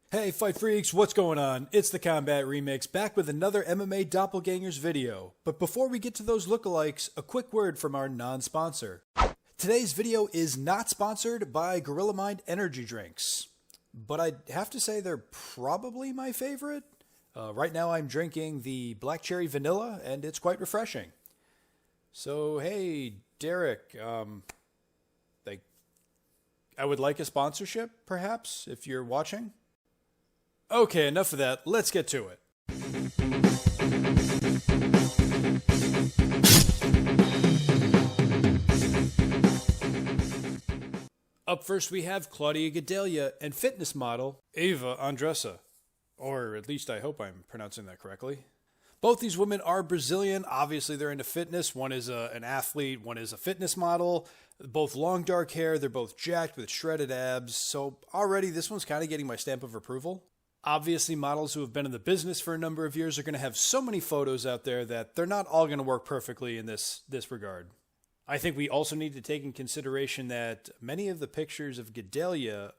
Hey Fight Freaks, what's going on? It's the Combat Remix, back with another MMA Doppelgangers video. But before we get to those lookalikes, a quick word from our non-sponsor. Today's video is not sponsored by Gorilla Mind energy drinks, but I'd have to say they're probably my favorite. Right now I'm drinking the Black Cherry Vanilla, and it's quite refreshing. So hey, Derek, I would like a sponsorship, perhaps, if you're watching. Okay, enough of that. Let's get to it. Up first, we have Claudia Gadelha and fitness model Eva Andressa. Or at least I hope I'm pronouncing that correctly. Both these women are Brazilian. Obviously, they're into fitness. One is an athlete, one is a fitness model. Both long, dark hair. They're both jacked with shredded abs. So already, this one's kind of getting my stamp of approval. Obviously, models who have been in the business for a number of years are going to have so many photos out there that they're not all going to work perfectly in this regard. I think we also need to take in consideration that many of the pictures of Gadelha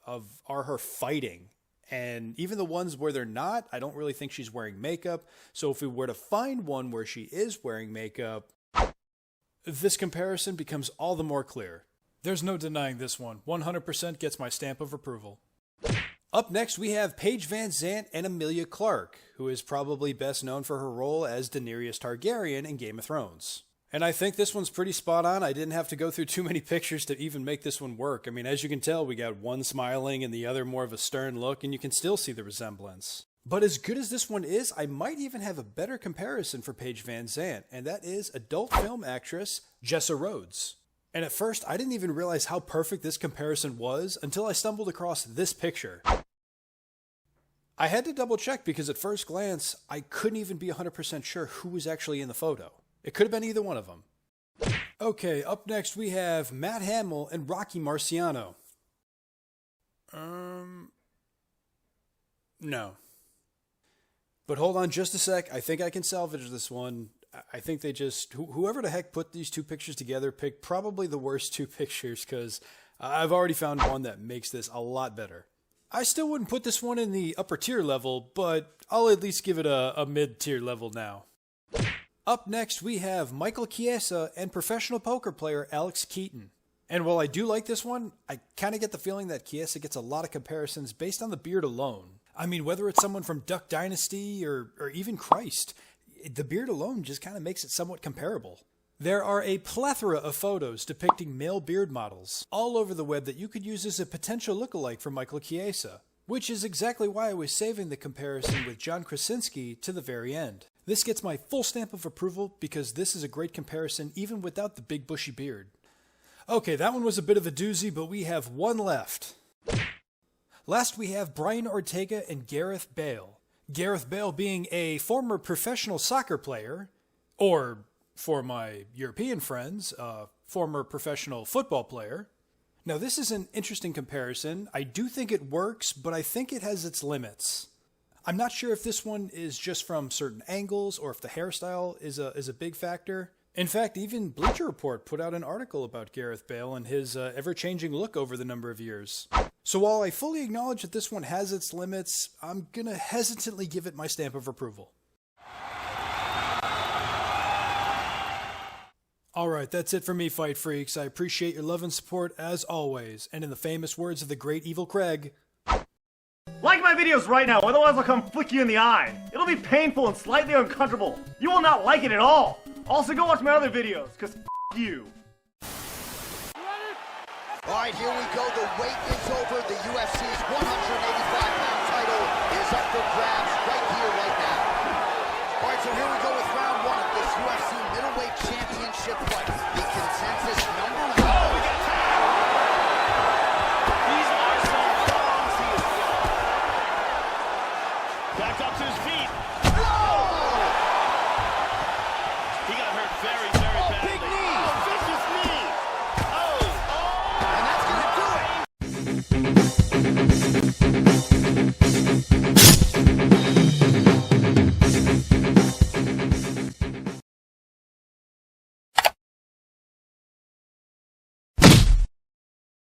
are her fighting. And even the ones where they're not, I don't really think she's wearing makeup. So if we were to find one where she is wearing makeup, this comparison becomes all the more clear. There's no denying this one. 100% gets my stamp of approval. Up next, we have Paige Van Zant and Emilia Clarke, who is probably best known for her role as Daenerys Targaryen in Game of Thrones. And I think this one's pretty spot on. I didn't have to go through too many pictures to even make this one work. I mean, as you can tell, we got one smiling and the other more of a stern look, and you can still see the resemblance. But as good as this one is, I might even have a better comparison for Paige Van Zant, and that is adult film actress Jessa Rhodes. And at first, I didn't even realize how perfect this comparison was until I stumbled across this picture. I had to double check because at first glance, I couldn't even be 100% sure who was actually in the photo. It could have been either one of them. Okay, up next we have Matt Hamill and Rocky Marciano. No. But hold on just a sec. I think I can salvage this one. I think they just, whoever the heck put these two pictures together picked probably the worst two pictures because I've already found one that makes this a lot better. I still wouldn't put this one in the upper tier level, but I'll at least give it a mid-tier level now. Up next, we have Michael Chiesa and professional poker player Alex Keaton. And while I do like this one, I kind of get the feeling that Chiesa gets a lot of comparisons based on the beard alone. I mean, whether it's someone from Duck Dynasty or even Christ, the beard alone just kind of makes it somewhat comparable. There are a plethora of photos depicting male beard models all over the web that you could use as a potential lookalike for Michael Chiesa, which is exactly why I was saving the comparison with John Krasinski to the very end. This gets my full stamp of approval because this is a great comparison even without the big bushy beard. Okay, that one was a bit of a doozy, but we have one left. Last we have Brian Ortega and Gareth Bale. Gareth Bale being a former professional soccer player, or for my European friends, former professional football player. Now this is an interesting comparison. I do think it works, but I think it has its limits. I'm not sure if this one is just from certain angles or if the hairstyle is a big factor. In fact, even Bleacher Report put out an article about Gareth Bale and his ever-changing look over the number of years. So while I fully acknowledge that this one has its limits, I'm gonna hesitantly give it my stamp of approval. Alright, that's it for me, Fight Freaks. I appreciate your love and support as always, and in the famous words of the great evil Craig, like my videos right now, otherwise I'll come flick you in the eye. It'll be painful and slightly uncomfortable. You will not like it at all. Also go watch my other videos, cause you. Alright, here we go. The wait is over. The UFC's 185-pound title is up for grabs right here, right now. Alright, so here we go with round one of this UFC middleweight championship fight. The